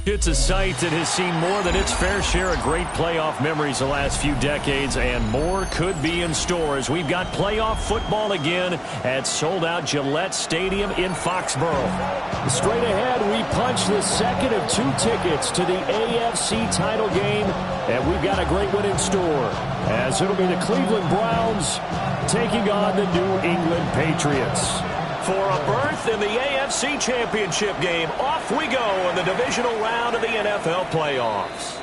It's a site that has seen more than its fair share of great playoff memories the last few decades, and more could be in store as we've got playoff football again at sold-out Gillette Stadium in Foxborough. Straight ahead, we punch the second of 2 tickets to the AFC title game, and we've got a great one in store, as it'll be the Cleveland Browns taking on the New England Patriots. For a berth in the AFC Championship game, off we go in the divisional round of the NFL playoffs.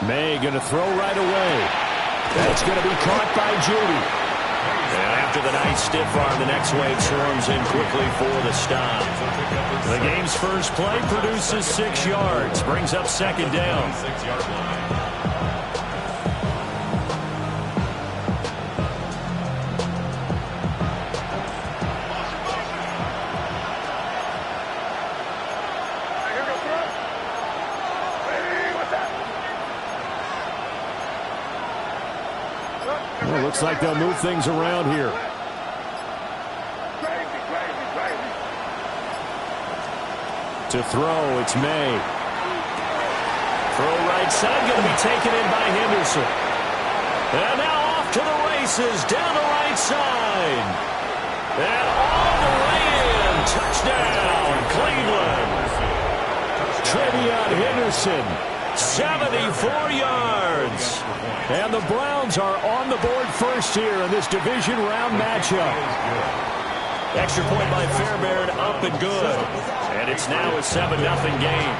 May going to throw right away. That's going to be caught by Judy. And after the nice stiff arm, the next wave swarms in quickly for the stop. The game's first play produces 6 yards. Brings up second down. Well, looks like they'll move things around here. To throw, it's May. Throw right side, going to be taken in by Henderson. And now off to the races, down the right side. And all the way in, touchdown, Cleveland. Trevion Henderson, 74 yards. And the Browns are on the board first here in this division round matchup. Extra point by Fairbairn, up and good. And it's now a 7-0 game.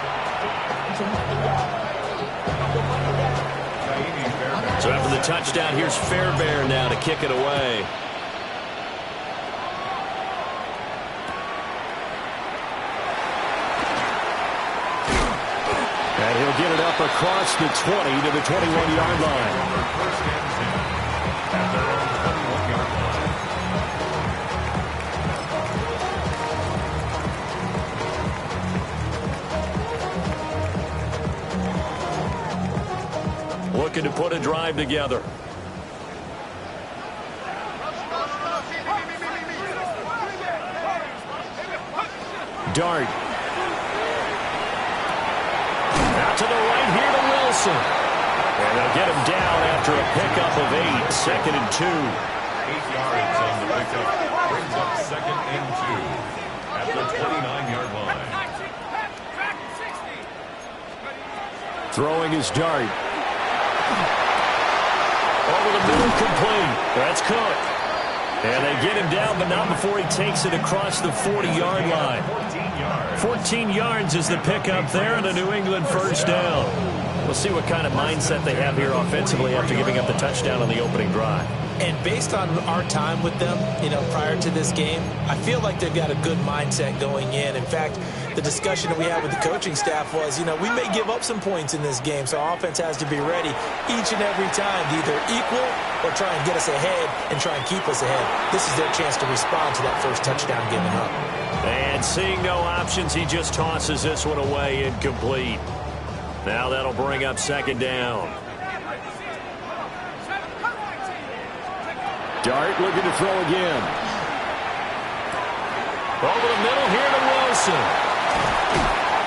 So after the touchdown, here's Fairbairn now to kick it away. And he'll get it up across the 20 to the 21-yard line. Looking to put a drive together. Dart. Out to the right here to Wilson. And they'll get him down after a pickup of 8. 2nd and 2. 8 yards on the pickup. Brings up 2nd and 2 at the 29-yard line. Throwing his Dart. Over the middle, complete. That's Cook. And they get him down, but not before he takes it across the 40-yard line. 14 yards is the pickup there, and a New England first down. We'll see what kind of mindset they have here offensively after giving up the touchdown on the opening drive. And based on our time with them, prior to this game, I feel like they've got a good mindset going in. In fact, the discussion that we had with the coaching staff was, we may give up some points in this game, so our offense has to be ready each and every time to either equal or try and get us ahead and try and keep us ahead. This is their chance to respond to that first touchdown given up. And seeing no options, he just tosses this one away, incomplete. Now that'll bring up second down. Dart looking to throw again. Over the middle here to Wilson.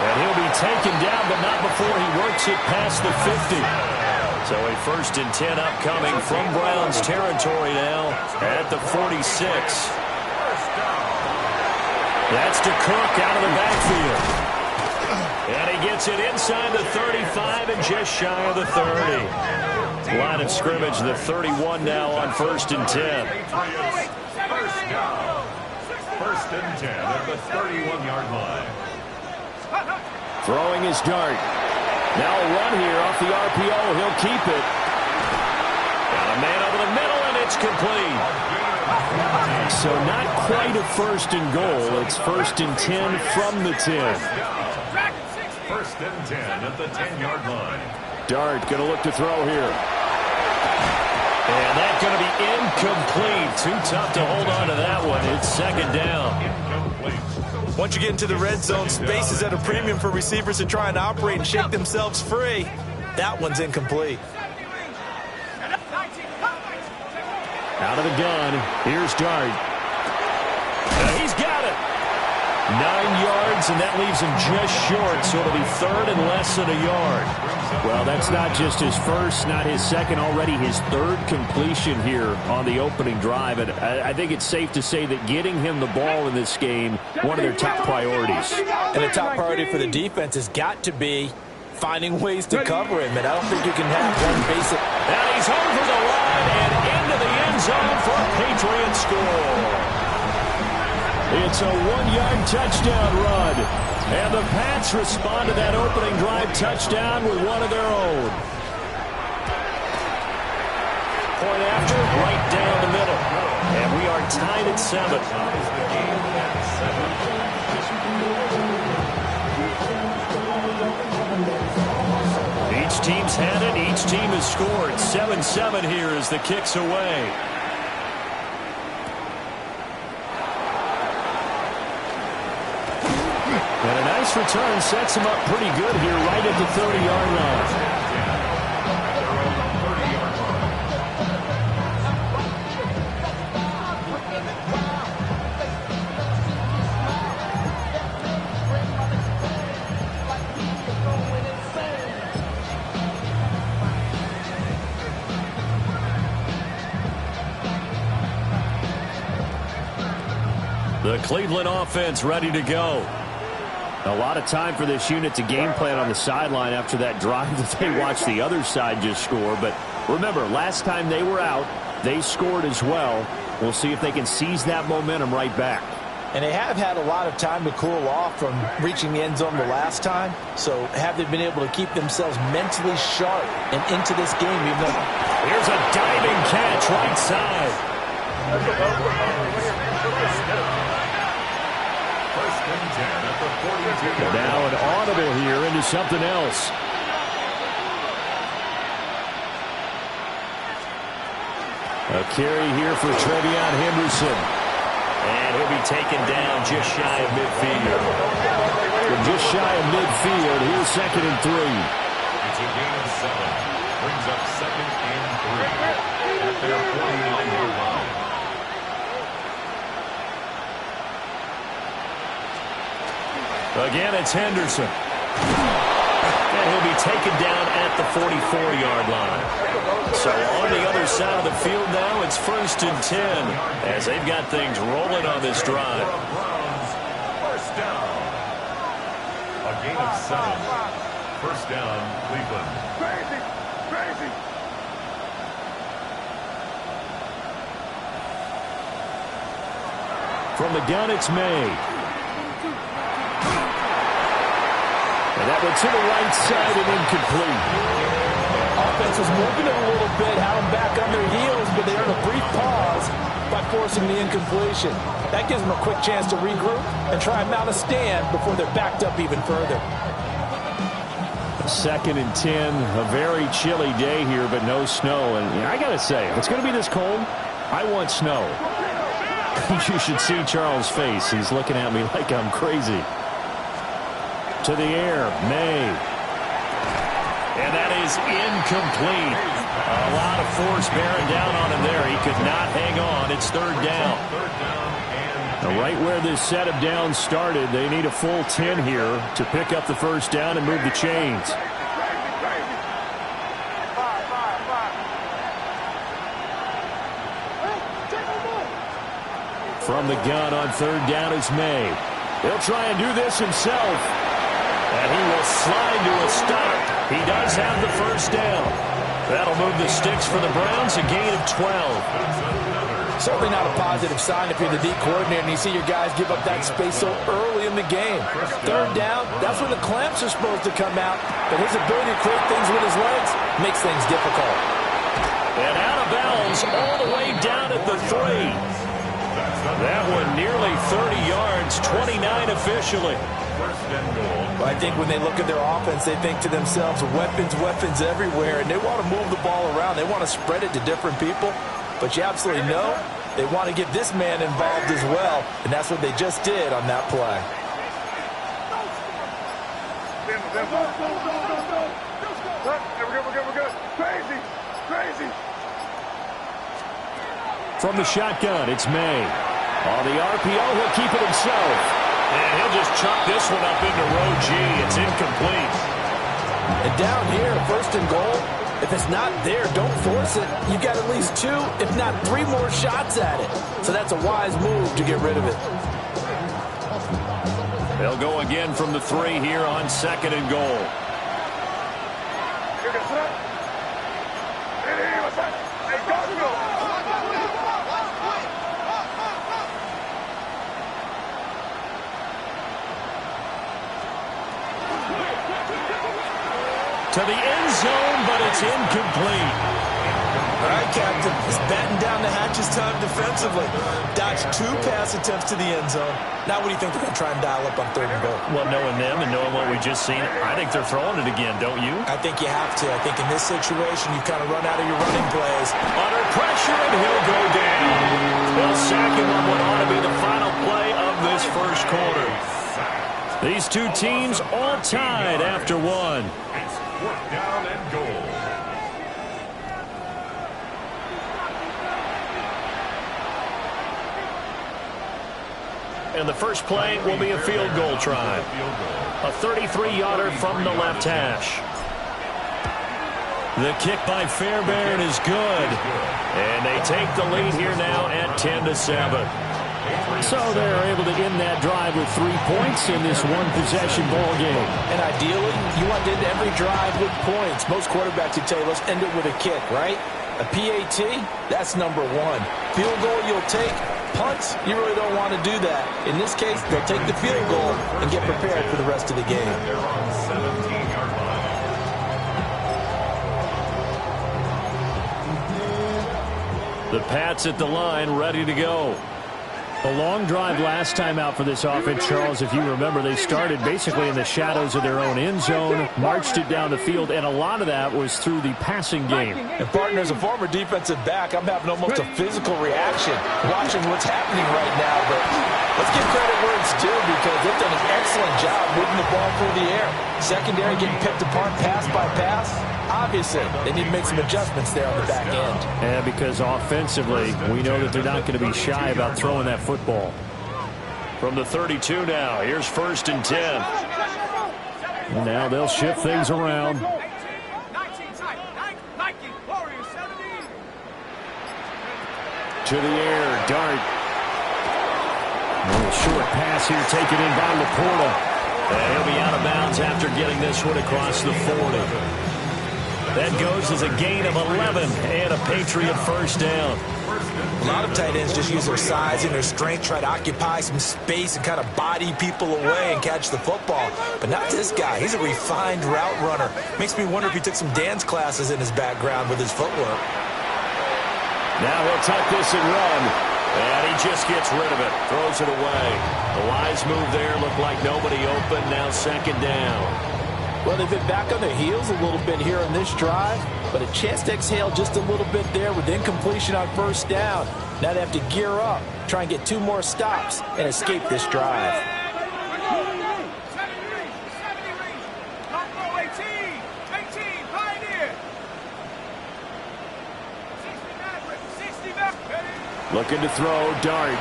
And he'll be taken down, but not before he works it past the 50. So a 1st and 10 upcoming from Browns territory now at the 46. That's to Cook out of the backfield. And he gets it inside the 35 and just shy of the 30. Line of scrimmage, the 31 now on 1st and 10. First down. 1st and 10 at the 31-yard line. Throwing his dart. Now a run here off the RPO. He'll keep it. Got a man over the middle, and it's complete. So not quite a first and goal. It's 1st and 10 from the 10. 1st and 10 at the 10-yard line. Dart going to look to throw here. And that's going to be incomplete. Too tough to hold on to that one. It's 2nd down. Incomplete. Once you get into the red zone, space is at a premium for receivers to try and operate and shake themselves free. That one's incomplete. Out of the gun. Here's Dart. He's got it. 9 yards, and that leaves him just short, so it'll be 3rd and less than a yard. Well, that's not just his first, not his second, already his 3rd completion here on the opening drive. And I think it's safe to say that getting him the ball in this game, one of their top priorities. And the top priority for the defense has got to be finding ways to cover him. And I don't think you can have one basic. Now he's over the line and into the end zone for a Patriot score. It's a 1-yard touchdown run. And the Pats respond to that opening drive touchdown with one of their own. Point after, right down the middle. And we are tied at 7. Each team's had it. Each team has scored. 7-7 here as the kick's away. And a nice return sets him up pretty good here right at the 30-yard line. The Cleveland offense ready to go. A lot of time for this unit to game plan on the sideline after that drive that they watched the other side just score. But remember, last time they were out, they scored as well. We'll see if they can seize that momentum right back. And they have had a lot of time to cool off from reaching the end zone the last time. So have they been able to keep themselves mentally sharp and into this game? Even though here's a diving catch right side. Now an audible here into something else. A carry here for Trevion Henderson. And he'll be taken down just shy of midfield. From just shy of midfield, here's 2nd and 3. It's a gain of 7. Brings up 2nd and 3 at their 49-yard line. Again, it's Henderson. And he'll be taken down at the 44-yard line. So on the other side of the field now, it's 1st and 10 as they've got things rolling on this drive. First down. A gain of 7. First down, Cleveland. Crazy. From the gun, it's May. And that went to the right side and incomplete. offense was working it a little bit, had them back on their heels, but they earned a brief pause by forcing the incompletion. That gives them a quick chance to regroup and try and mount a stand before they're backed up even further. 2nd and 10, a very chilly day here, but no snow. And I got to say, if it's going to be this cold, I want snow. You should see Charles' face. He's looking at me like I'm crazy. To the air, May. And that is incomplete. A lot of force bearing down on him there. He could not hang on. It's 3rd down. Right where this set of downs started, they need a full 10 here to pick up the first down and move the chains. From the gun on 3rd down is May. He'll try and do this himself. And he will slide to a stop. He does have the first down. That'll move the sticks for the Browns, a gain of 12. Certainly not a positive sign if you're the D coordinator and you see your guys give up that space so early in the game. Third down, that's when the clamps are supposed to come out, but his ability to create things with his legs makes things difficult. And out of bounds all the way down at the 3. That one nearly 30 yards, 29 officially. Well, I think when they look at their offense, they think to themselves, weapons, weapons everywhere, and they want to move the ball around. They want to spread it to different people, but you absolutely know they want to get this man involved as well, and that's what they just did on that play. We're good. Crazy. From the shotgun, it's May. On the RPO, he'll keep it himself. And he'll just chuck this one up into row G. It's incomplete. And down here, 1st and goal, if it's not there, don't force it. You've got at least 2, if not 3 more shots at it. So that's a wise move to get rid of it. They'll go again from the 3 here on 2nd and goal. To the end zone, but it's incomplete. All right, Captain. He's batting down the hatches time defensively. Dodged 2 pass attempts to the end zone. Now what do you think they're going to try and dial up on 3rd and goal? Well, knowing them and knowing what we've just seen, I think they're throwing it again, don't you? I think you have to. I think in this situation, you kind of run out of your running plays. Under pressure, and he'll go down. They'll sack him on what ought to be the final play of this first quarter. These 2 teams all tied after 1. Fourth down and goal. And the first play will be a field goal try. A 33-yarder from the left hash. The kick by Fairbairn is good. And they take the lead here now at 10-7. So they're able to end that drive with 3 points in this one-possession ball game. And ideally, you want to end every drive with points. Most quarterbacks would tell you, let's end it with a kick, right? A PAT, that's number 1. Field goal you'll take. Punts, you really don't want to do that. In this case, they'll take the field goal and get prepared for the rest of the game. They're on 17-yard line. The Pats at the line, ready to go. A long drive last time out for this offense, Charles. If you remember, they started basically in the shadows of their own end zone, marched it down the field, and a lot of that was through the passing game. And partner, as a former defensive back, I'm having almost a physical reaction watching what's happening right now. But let's give credit where it's due because they've done an excellent job moving the ball through the air. Secondary getting picked apart pass by pass. Obviously, they need to make some adjustments there on the back end. And because offensively, we know that they're not going to be shy about throwing that football. From the 32 now, here's 1st and 10. And now they'll shift things around. To the air, Dart. A little short pass here taken in by Laporta. And he'll be out of bounds after getting this one across the 40. That goes as a gain of 11 and a Patriot first down. A lot of tight ends just use their size and their strength, try to occupy some space and kind of body people away and catch the football. But not this guy. He's a refined route runner. Makes me wonder if he took some dance classes in his background with his footwork. Now he'll tuck this and run. And he just gets rid of it. Throws it away. The wise move there. Looked like nobody open. Now 2nd down. Well, they've been back on their heels a little bit here on this drive, but a chance to exhale just a little bit there with incompletion on 1st down. Now they have to gear up, try and get 2 more stops, and escape this drive. Looking to throw, Dart.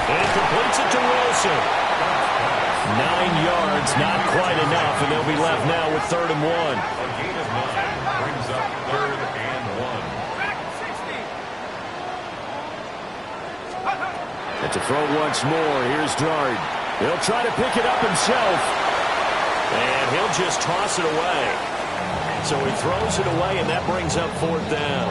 And completes it to Wilson. 9 yards, not quite enough, and they'll be left now with 3rd and 1. A gain of 9 brings up 3rd and 1. And to throw once more, here's Dart. He'll try to pick it up himself. And he'll just toss it away. So he throws it away, and that brings up 4th down.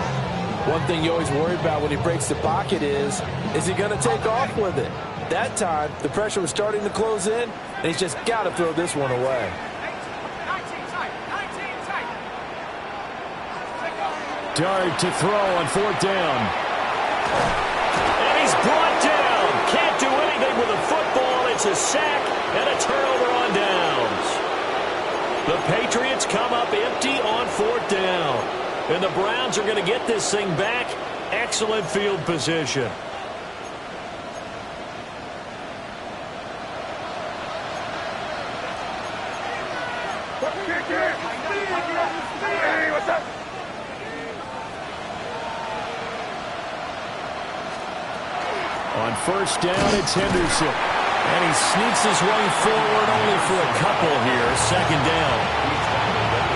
One thing you always worry about when he breaks the pocket is he going to take off with it? That time, the pressure was starting to close in, and he's just got to throw this one away. Dart to throw on 4th down. And he's brought down. Can't do anything with the football. It's a sack and a turnover on downs. The Patriots come up empty on 4th down. And the Browns are going to get this thing back. Excellent field position. Hey, what's up? On 1st down, it's Henderson. And he sneaks his way forward only for a couple here. 2nd down.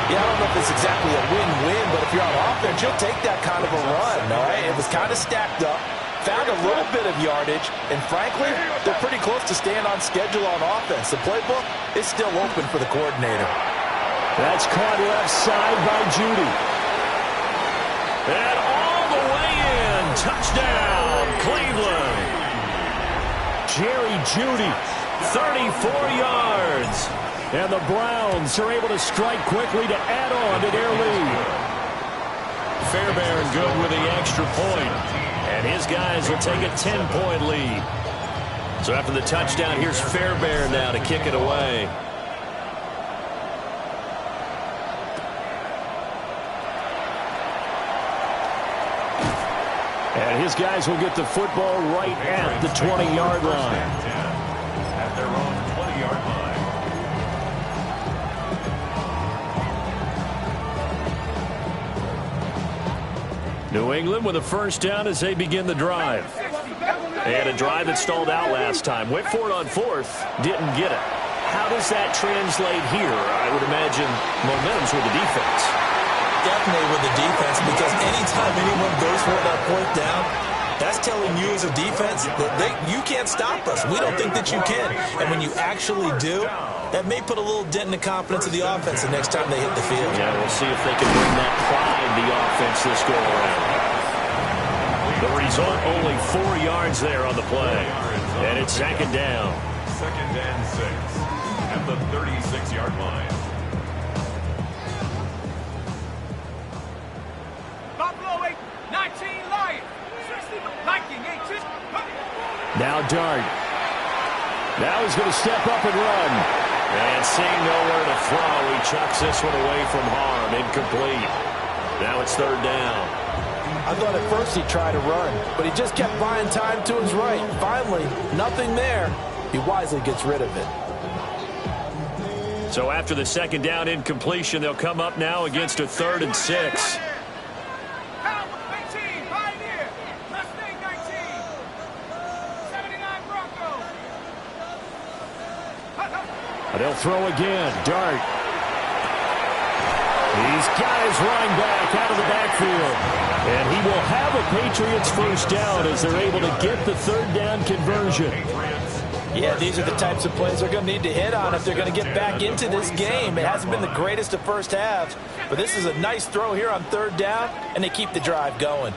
Yeah, I don't know if it's exactly a win-win, but if you're on offense, you'll take that kind of a run, all right? It was kind of stacked up, found a little bit of yardage, and frankly, they're pretty close to staying on schedule on offense. The playbook is still open for the coordinator. That's caught left side by Judy. And all the way in. Touchdown, Cleveland. Jerry Judy, 34 yards. And the Browns are able to strike quickly to add on to their lead. Fairbairn good with the extra point. And his guys will take a 10-point lead. So after the touchdown, here's Fairbairn now to kick it away. And his guys will get the football right at the 20-yard line. At their own 20-yard line. New England with a 1st down as they begin the drive. They had a drive that stalled out last time. Went for it on 4th, didn't get it. How does that translate here? I would imagine momentum's with the defense. Definitely with the defense, because anytime anyone goes for that 4th down, that's telling you as a defense that you can't stop us. We don't think that you can. And when you actually do, that may put a little dent in the confidence of the offense the next time they hit the field. Yeah, we'll see if they can bring that pride the offense this go around. The result, only 4 yards there on the play. And it's 2nd down. 2nd and 6 at the 36-yard line. Buffalo 8, 19 Lions. Viking 8. Now Dart. Now he's going to step up and run. And seeing nowhere to throw, he chucks this one away from harm. Incomplete. Now it's 3rd down. I thought at first he'd try to run, but he just kept buying time to his right. Finally, nothing there. He wisely gets rid of it. So after the 2nd down incompletion, they'll come up now against a 3rd and 6. They'll throw again. Dart. He's got his running back out of the backfield. And he will have a Patriots 1st down as they're able to get the 3rd down conversion. Yeah, these are the types of plays they're going to need to hit on if they're going to get back into this game. It hasn't been the greatest of first halves, but this is a nice throw here on 3rd down, and they keep the drive going.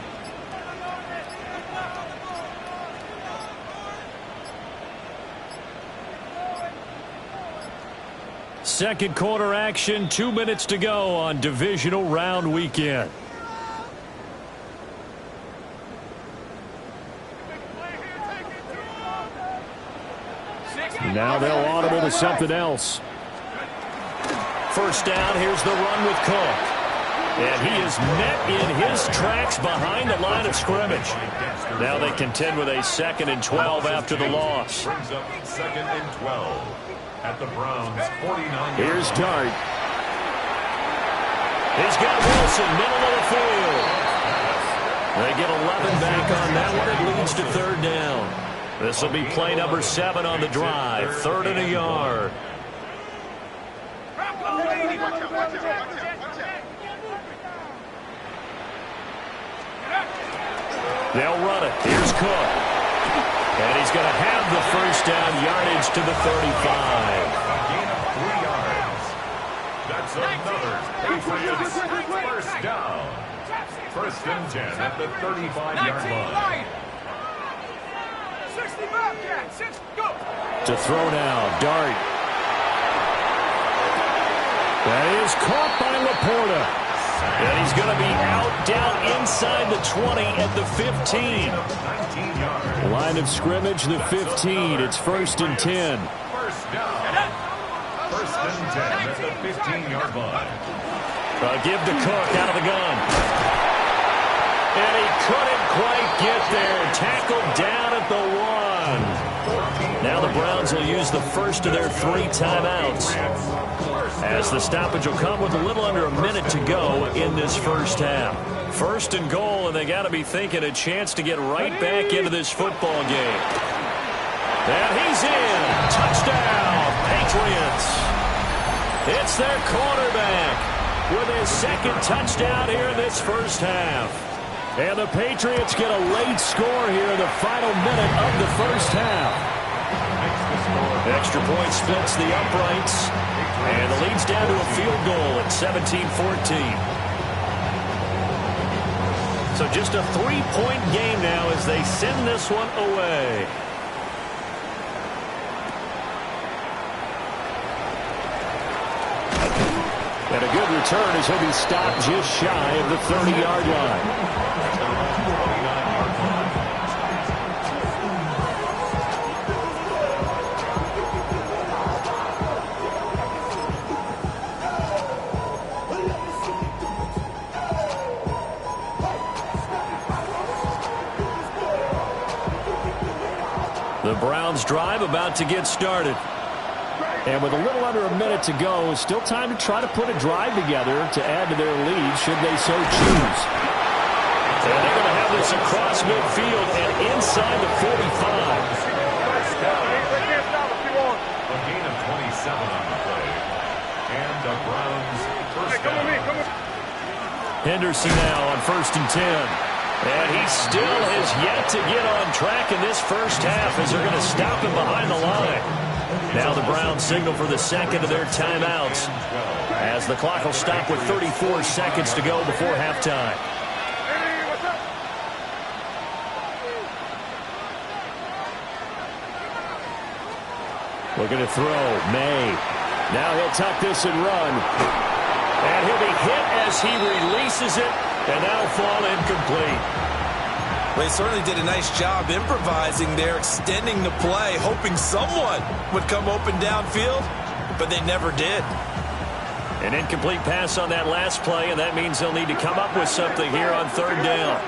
Second quarter action, 2 minutes to go on divisional round weekend. Now they'll audible to something else. 1st down, here's the run with Cook. And he is met in his tracks behind the line of scrimmage. Now they contend with a 2nd and 12 after the loss. Brings up 2nd and 12 at the Browns' 49. Here's Dart. He's got Wilson, middle of the field. They get 11 back on that one. It leads to 3rd down. This will be play number 7 on the drive. 3rd and a yard. They'll run it. Here's Cook. And he's going to have the 1st down, yardage to the 35. A gain of 3 yards. That's another Patriots 1st down. First and 10 at the 35-yard 19 line. Lions. 65, Jack. 6, go. To throw now, Dart. That is caught by Laporta. And he's going to be out down inside the 20 at the 15. 19 yards. Line of scrimmage, the 15. It's first and 10. First down. First and 10 at the 15-yard line. Give to Cook out of the gun. And he couldn't quite get there. Tackled down at the 1. Now the Browns will use the first of their 3 timeouts, as the stoppage will come with a little under a minute to go in this first half. First and goal, and they got to be thinking a chance to get right back into this football game. And he's in. Touchdown, Patriots. It's their quarterback with his second touchdown here in this first half. And the Patriots get a late score here in the final minute of the first half. Extra point splits the uprights, and the lead's down to a field goal at 17-14. So just a 3-point game now as they send this one away. And a good return as he'll be stopped just shy of the 30-yard line. The Browns drive about to get started. And with a little under a minute to go, still time to try to put a drive together to add to their lead should they so choose. And they're going to have this across midfield and inside the 45. A gain of 27 on the play. And the Browns first down. Henderson now on first and 10. And he still has yet to get on track in this first half as they're going to stop him behind the line. Now the Browns signal for the second of their timeouts as the clock will stop with 34 seconds to go before halftime. Looking to throw. May. Now he'll tuck this and run. And he'll be hit as he releases it. And that'll fall incomplete. They certainly did a nice job improvising there, extending the play, hoping someone would come open downfield, but they never did. An incomplete pass on that last play, and that means they'll need to come up with something here on third down.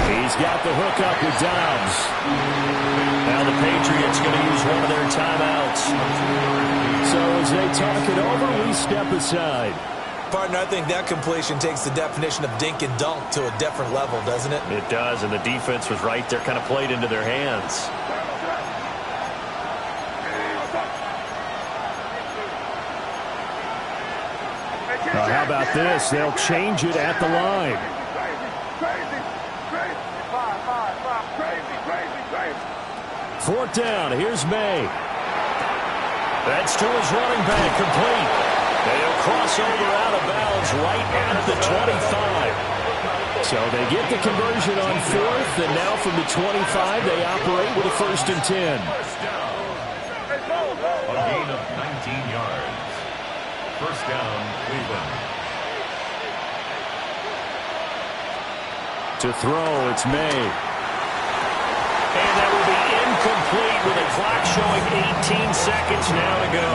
He's got the hook up with Dobbs. Now the Patriots going to use one of their timeouts. So as they talk it over, we step aside. Partner, I think that completion takes the definition of dink and dunk to a different level, doesn't it? It does, and the defense was right there, kind of played into their hands. How about this? They'll change it at the line. Fourth down. Here's May. That's to his running back, complete. They'll cross over out of bounds right at the 25. So they get the conversion on fourth, and now from the 25, they operate with a first and 10. A gain of 19 yards. First down, Cleveland. To throw, it's May. And that will be incomplete with a clock showing 18 seconds now to go.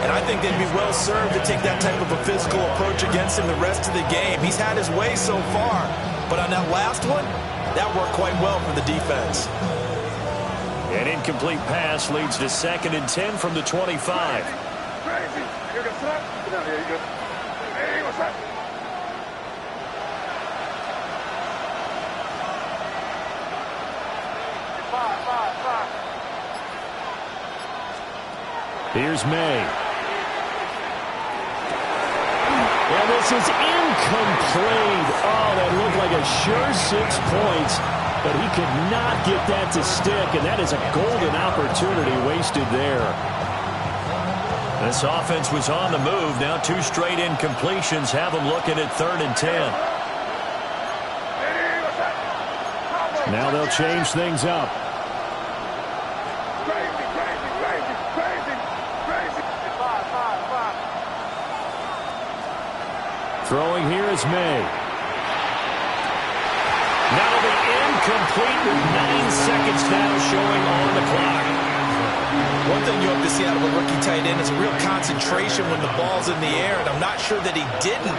And I think they'd be well served to take that type of a physical approach against him the rest of the game. He's had his way so far, but on that last one, that worked quite well for the defense. An incomplete pass leads to second and 10 from the 25. Here's May. And this is incomplete. Oh, that looked like a sure 6 points, but he could not get that to stick, and that is a golden opportunity wasted there. This offense was on the move. Now 2 straight incompletions have them looking at 3rd and 10. Now they'll change things up. Throwing here is May. Now the incomplete with 9 seconds now showing on the clock. One thing you hope to see out of a rookie tight end is a real concentration when the ball's in the air, and I'm not sure that he didn't,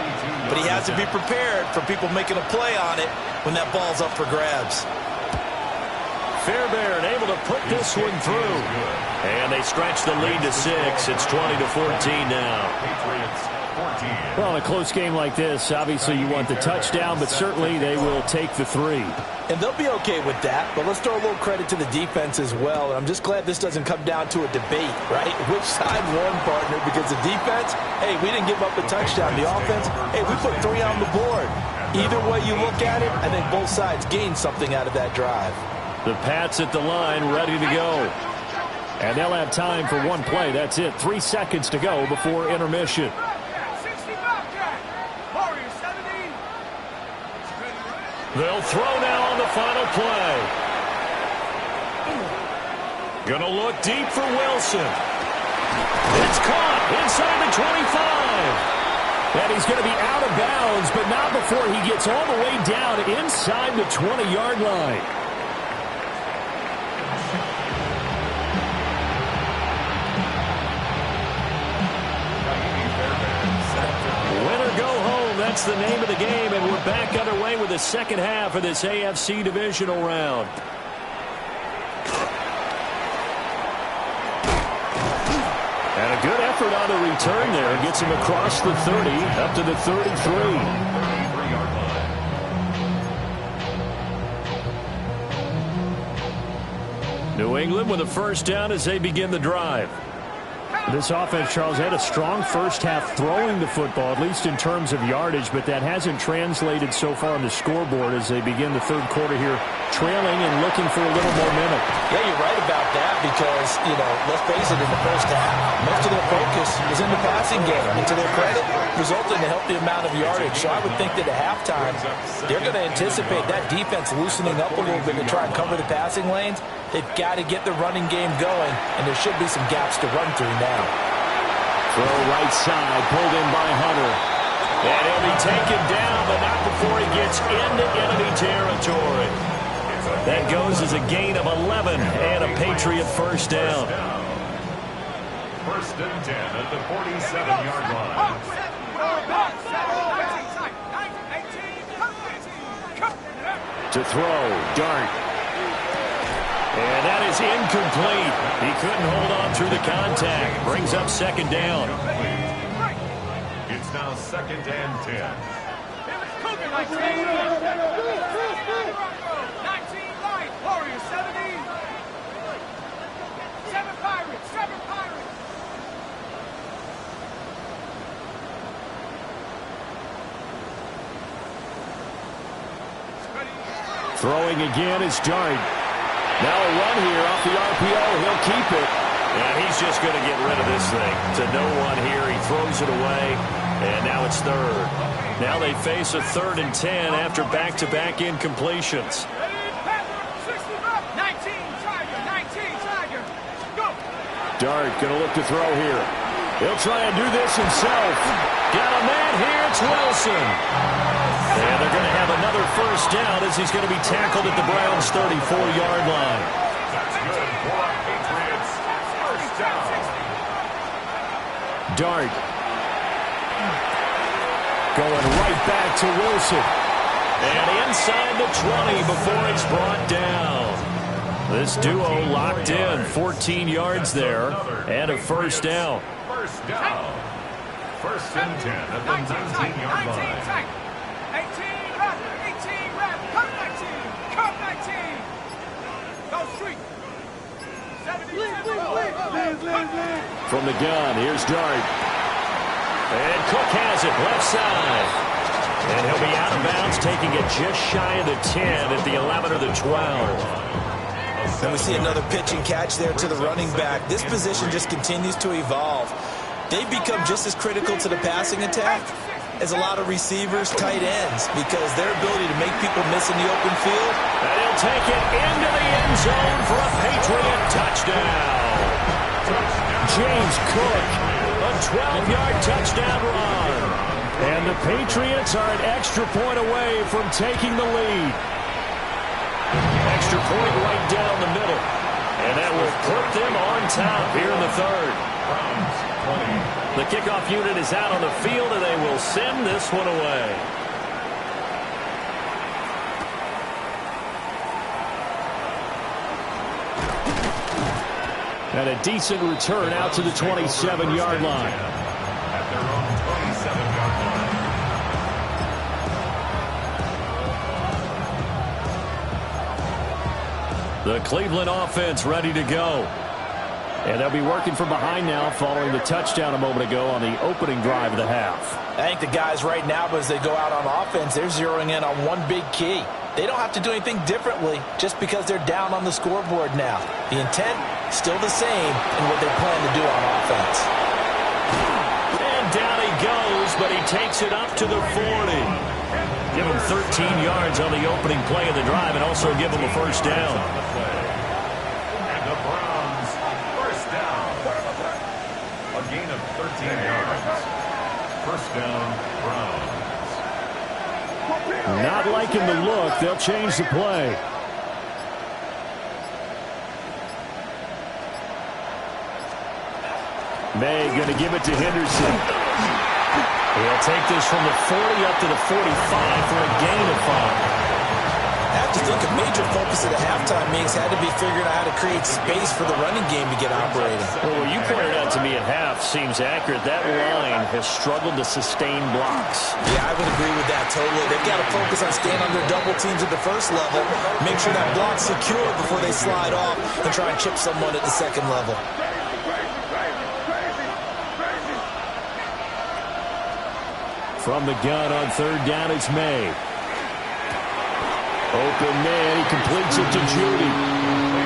but he has to be prepared for people making a play on it when that ball's up for grabs. Fairbairn able to put this one through. And they stretch the lead to 6. It's 20-14 now. Patriots 14. Well, in a close game like this, obviously you want the touchdown, but certainly they will take the 3. And they'll be okay with that, but let's throw a little credit to the defense as well. And I'm just glad this doesn't come down to a debate, right? Which side won, partner? Because the defense, hey, we didn't give up a touchdown. The offense, hey, we put 3 on the board. Either way you look at it, I think both sides gained something out of that drive. The Pats at the line, ready to go. And they'll have time for one play. That's it. 3 seconds to go before intermission. They'll throw now on the final play. Gonna look deep for Wilson. It's caught inside the 25. And he's going to be out of bounds, but not before he gets all the way down inside the 20-yard line. That's the name of the game, and we're back underway with the second half of this AFC divisional round. And a good effort on the return there. Gets him across the 30, up to the 33. New England with a first down as they begin the drive. This offense, Charles, had a strong first half throwing the football, at least in terms of yardage, but that hasn't translated so far on the scoreboard as they begin the third quarter here, trailing and looking for a little momentum. Yeah, you're right about that because, let's face it, in the first half, most of their focus was in the passing game. And to their credit, resulted in a healthy amount of yardage. So I would think that at halftime, they're going to anticipate that defense loosening up a little bit to try and cover the passing lanes. They've got to get the running game going, and there should be some gaps to run through now. Throw right side, pulled in by Hunter. And he'll be taken down, but not before he gets into enemy territory. That goes as a gain of 11 and a Patriot first down. First and 10 at the 47-yard line. To throw, Dart. And that is incomplete. He couldn't hold on through the contact. Brings up second down. It's now second and 10. 19 Lions, Warriors 17. 7 Pirates, 7 Pirates. Throwing again is Dart. Now a run here off the RPO. He'll keep it. And he's just going to get rid of this thing. To no one here. He throws it away. And now it's third. Now they face a 3rd and 10 after back-to-back incompletions. 19 Tiger, go. Dart going to look to throw here. He'll try and do this himself. Got a man here. It's Wilson. And they're going to have another first down as he's going to be tackled at the Browns' 34-yard line. That's good for Patriots. First down. Dart. Going right back to Wilson. And inside the 20 before it's brought down. This duo locked in. 14 yards there and a first down. First down. First and 10 at the 19-yard line. 18 rep, come 19. Go street. 70. From the gun, here's Dart. And Cook has it left side. And he'll be out of bounds, taking it just shy of the 10 at the 11 or the 12. And we see another pitch and catch there to the running back. This position just continues to evolve. They've become just as critical to the passing attack as a lot of receivers, tight ends, because their ability to make people miss in the open field. And he'll take it into the end zone for a Patriot touchdown. James Cook, a 12-yard touchdown run. And the Patriots are an extra point away from taking the lead. Extra point right down the middle. And that will put them on top here in the third. The kickoff unit is out on the field, and they will send this one away. And a decent return out to the 27-yard line. At their own 27-yard line. The Cleveland offense ready to go. And they'll be working from behind now following the touchdown a moment ago on the opening drive of the half. I think the guys right now, as they go out on offense, they're zeroing in on one big key. They don't have to do anything differently just because they're down on the scoreboard now. The intent, still the same in what they plan to do on offense. And down he goes, but he takes it up to the 40. Give him 13 yards on the opening play of the drive and also give him a first down. And the Browns, first down. A gain of 13 yards. First down, Browns. Not liking the look. They'll change the play. May going to give it to Henderson. He'll take this from the 40 up to the 45 for a gain of 5. I have to think a major focus of the halftime meetings had to be figuring out how to create space for the running game to get operating. Well, what you pointed out to me at half seems accurate. That line has struggled to sustain blocks. Yeah, I would agree with that totally. They've got to focus on staying under double teams at the first level, make sure that block's secure before they slide off and try and chip someone at the second level. From the gun on third down, it's May. Open man, he completes it to Judy.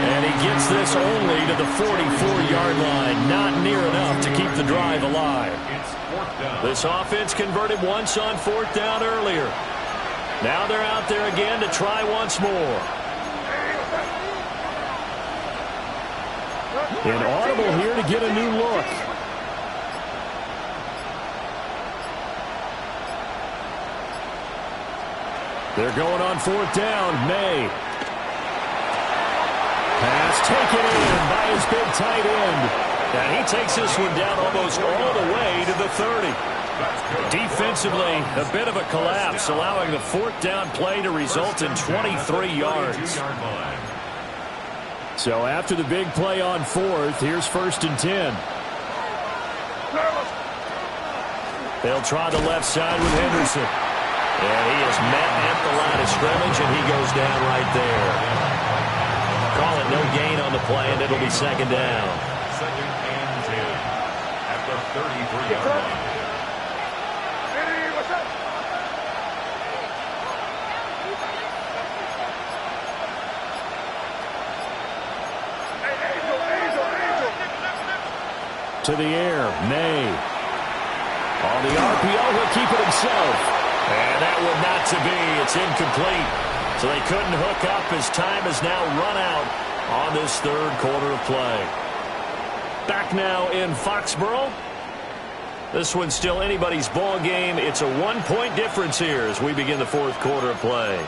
And he gets this only to the 44-yard line. Not near enough to keep the drive alive. It's fourth down. This offense converted once on fourth down earlier. Now they're out there again to try once more. Inaudible here to get a new look. They're going on fourth down. May. Pass taken in by his big tight end. And he takes this one down almost all the way to the 30. Defensively, a bit of a collapse, allowing the fourth down play to result in 23 yards. So after the big play on fourth, here's first and 10. They'll try the left side with Henderson. And he is met at the line of scrimmage, and he goes down right there. Call it no gain on the play, and it'll be second down. Second and 10 at the 33-yard line. To the air, May. On the RPO, he'll keep it himself. And that would not to be. It's incomplete. So they couldn't hook up as time has now run out on this third quarter of play. Back now in Foxborough. This one's still anybody's ball game. It's a one-point difference here as we begin the fourth quarter of play.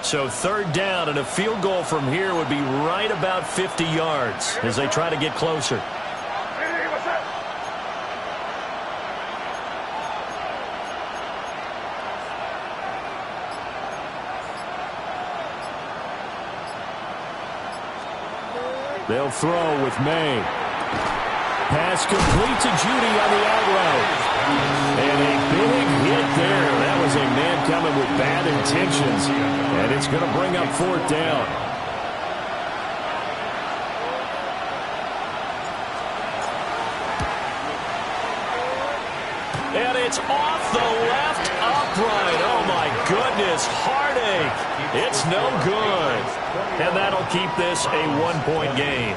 So third down, and a field goal from here would be right about 50 yards as they try to get closer. They'll throw with May. Pass complete to Judy on the out route. And a big hit there. That was a man coming with bad intentions. And it's going to bring up 4th down. And it's off the left upright. Oh, my goodness. Heartache. It's no good. And that'll keep this a 1-point game.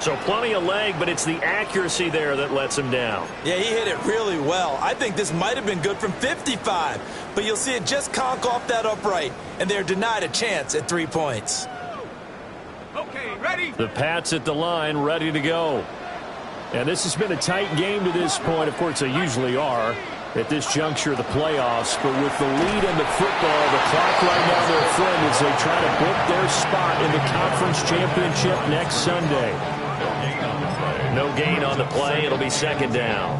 So plenty of leg, but it's the accuracy there that lets him down. Yeah, he hit it really well. I think this might have been good from 55. But you'll see it just conk off that upright. And they're denied a chance at 3 points. Okay, ready? The Pats at the line, ready to go. And this has been a tight game to this point. Of course, they usually are at this juncture of the playoffs. But with the lead in the football, the clock right now their friend as they try to book their spot in the conference championship next Sunday. No gain on the play. It'll be 2nd down.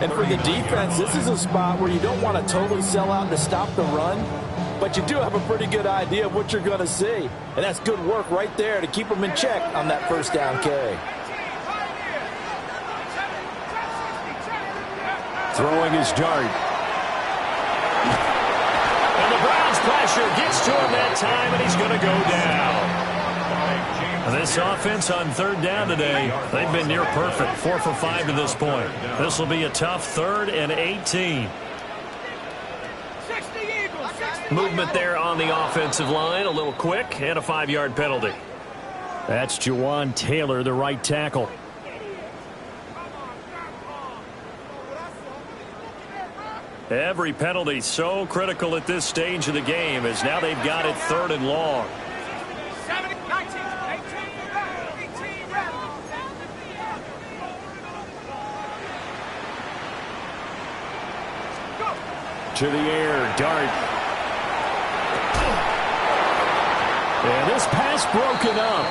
And for the defense, this is a spot where you don't want to totally sell out to stop the run. But you do have a pretty good idea of what you're going to see. And that's good work right there to keep them in check on that 1st down carry. Throwing his dart. And the Browns pressure gets to him that time, and he's going to go down. And this offense on 3rd down today, they've been near perfect. 4 for 5 to this point. This will be a tough 3rd and 18. Movement there on the offensive line, a little quick, and a 5-yard penalty. That's Jawan Taylor, the right tackle. Every penalty so critical at this stage of the game as now they've got it 3rd and long. 7, 19, 18, rep. Go. To the air, dart. And this pass broken up.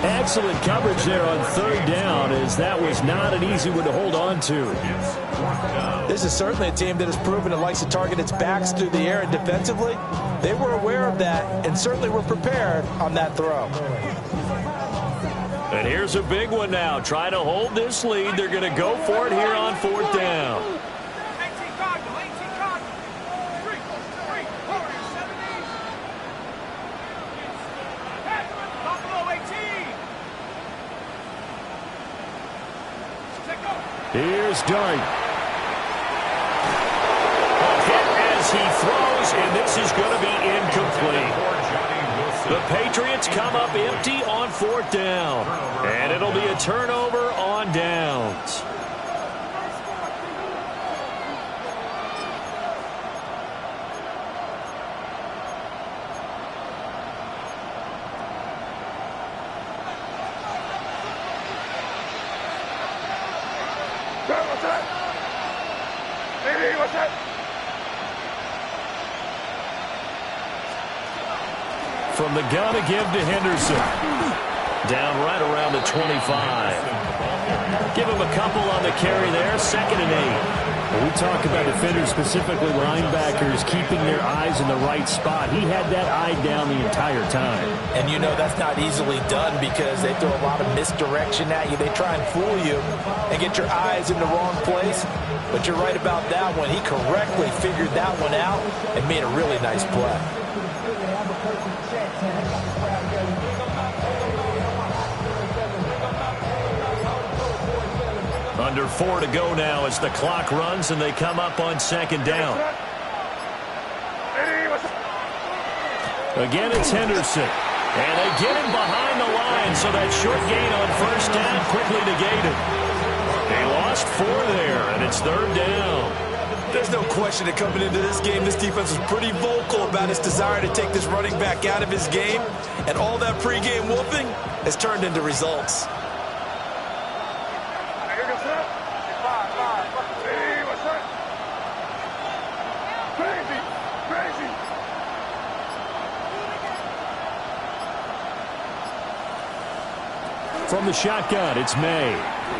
Excellent coverage there on 3rd down as that was not an easy one to hold on to. This is certainly a team that has proven it likes to target its backs through the air, and defensively, they were aware of that and certainly were prepared on that throw. And here's a big one now. Try to hold this lead. They're going to go for it here on 4th down. 18 Cardinal, 18 Cardinal. 3, 40, 70. Buffalo 18. Let go. Here's Dart. He throws, and this is going to be incomplete. The Patriots come up empty on 4th down, and it'll be a turnover on downs. What's that? Hey, what's that? From the gun again to Henderson. Down right around the 25. Give him a couple on the carry there. 2nd and 8. When we talk about defenders, specifically linebackers, keeping their eyes in the right spot. He had that eye down the entire time. And you know that's not easily done because they throw a lot of misdirection at you. They try and fool you and get your eyes in the wrong place. But you're right about that one. He correctly figured that one out and made a really nice play. Under 4 to go now as the clock runs and they come up on 2nd down. Again, it's Henderson. And they get him behind the line, so that short gain on 1st down quickly negated. They lost 4 there, and it's 3rd down. There's no question that coming into this game, this defense was pretty vocal about its desire to take this running back out of his game. And all that pregame whooping has turned into results. From the shotgun, it's May.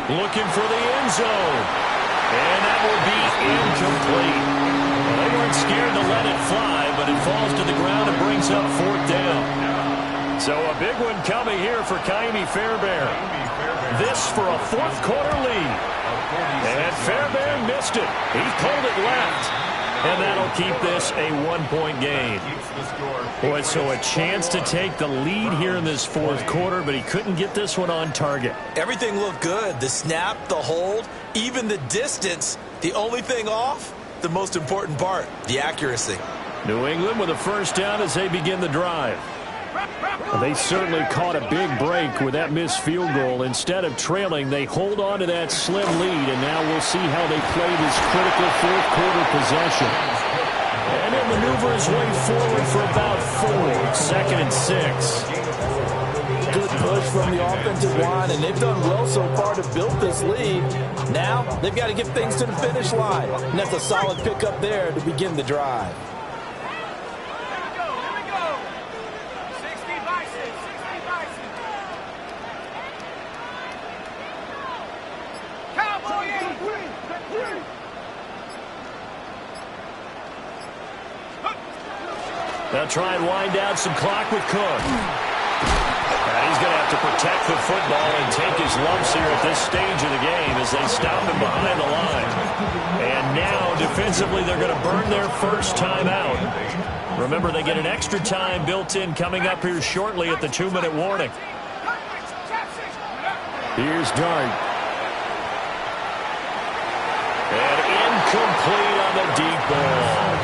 Looking for the end zone. And that will be incomplete. Well, they weren't scared to let it fly, but it falls to the ground and brings up 4th down. So a big one coming here for Kaimi Fairbairn. This for a fourth quarter lead. And Fairbairn missed it. He pulled it left. And that'll keep this a one-point game. Boy, so a chance to take the lead here in this fourth quarter, but he couldn't get this one on target. Everything looked good. The snap, the hold, even the distance. The only thing off, the most important part, the accuracy. New England with a first down as they begin the drive. They certainly caught a big break with that missed field goal. Instead of trailing, they hold on to that slim lead, and now we'll see how they play this critical fourth quarter possession. And he'll maneuver his way forward for about 4. Second and 6. Good push from the offensive line, and they've done well so far to build this lead. Now they've got to get things to the finish line, and that's a solid pickup there to begin the drive. They'll try and wind down some clock with Cook. And he's going to have to protect the football and take his lumps here at this stage of the game as they stop him behind the line. And now, defensively, they're going to burn their first time out. Remember, they get an extra time built in coming up here shortly at the 2-minute warning. Here's Dart. And incomplete on the deep ball.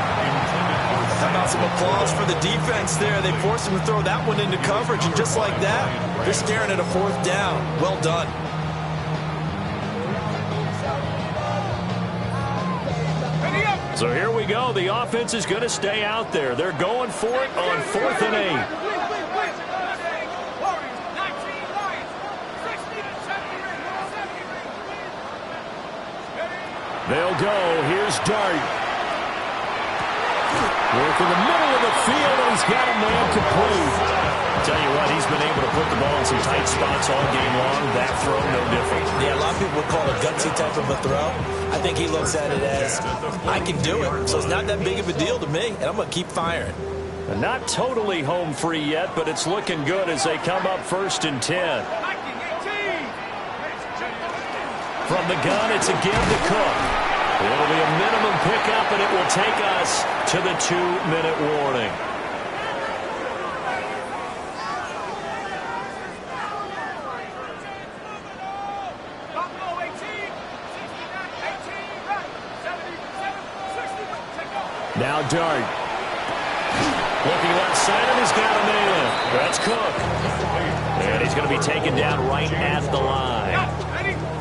How about some applause for the defense there? They forced him to throw that one into coverage, and just like that, they're staring at a fourth down. Well done. So here we go. The offense is going to stay out there. They're going for it on 4th and 8. They'll go. Here's Dart. Work in the middle of the field, and he's got a man complete. I'll tell you what, he's been able to put the ball in some tight spots all game long. That throw, no different. Yeah, a lot of people would call it a gutsy type of a throw. I think he looks at it as, I can do it, so it's not that big of a deal to me, and I'm going to keep firing. And not totally home free yet, but it's looking good as they come up 1st and 10. From the gun, it's a give to Cook. It'll be a minimum pickup, and it will take us to the 2-minute warning. Now Dart. Looking left side, and he's got a man. That's Cook. And he's going to be taken down right at the line.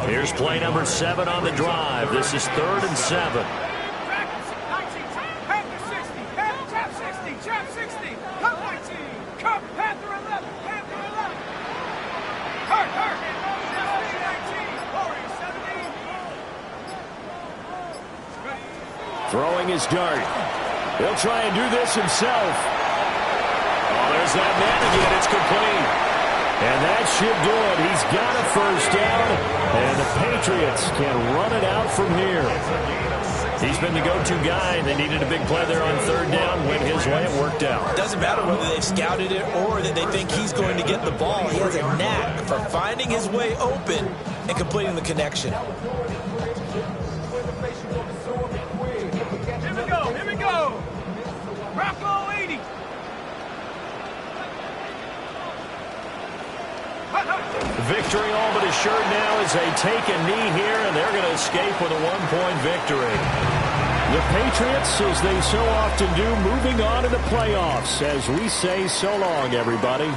Here's play number 7 on the drive. This is 3rd and 7. Throwing his Dart. He'll try and do this himself. Oh, there's that man again. It's complete. And that should do it. He's got a first down, and the Patriots can run it out from here. He's been the go-to guy. They needed a big play there on 3rd down. Went his way. It worked out. It doesn't matter whether they've scouted it or that they think he's going to get the ball. He has a knack for finding his way open and completing the connection. Here we go. Here we go. Rocco 80. Victory all but assured now as they take a knee here, and they're going to escape with a 1-point victory. The Patriots, as they so often do, moving on to the playoffs as we say so long, everybody.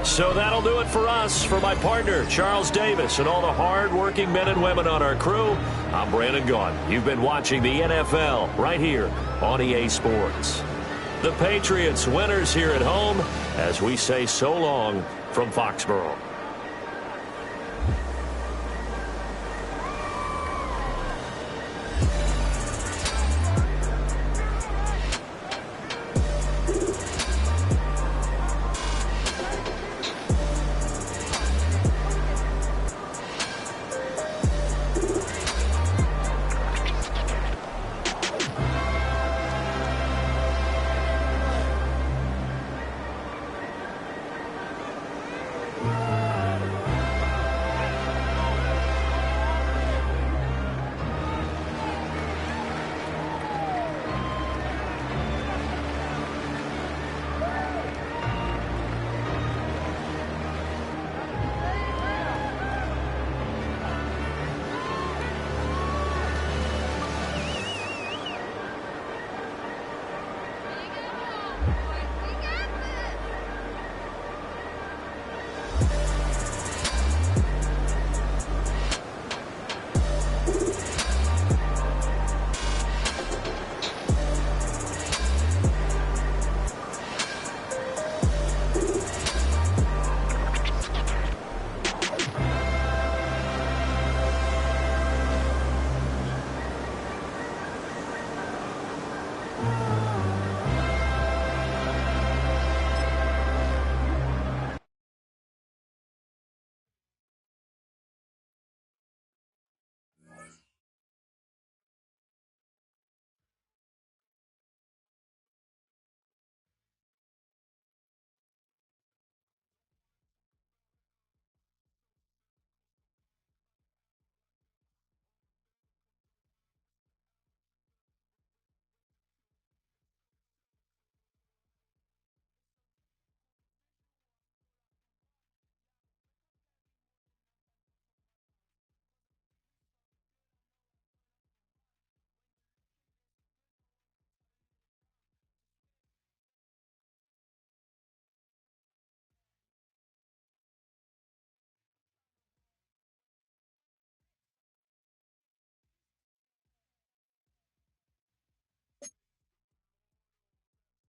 So that'll do it for us. For my partner, Charles Davis, and all the hard-working men and women on our crew, I'm Brandon Gaughan. You've been watching the NFL right here on EA Sports. The Patriots winners here at home as we say so long from Foxborough.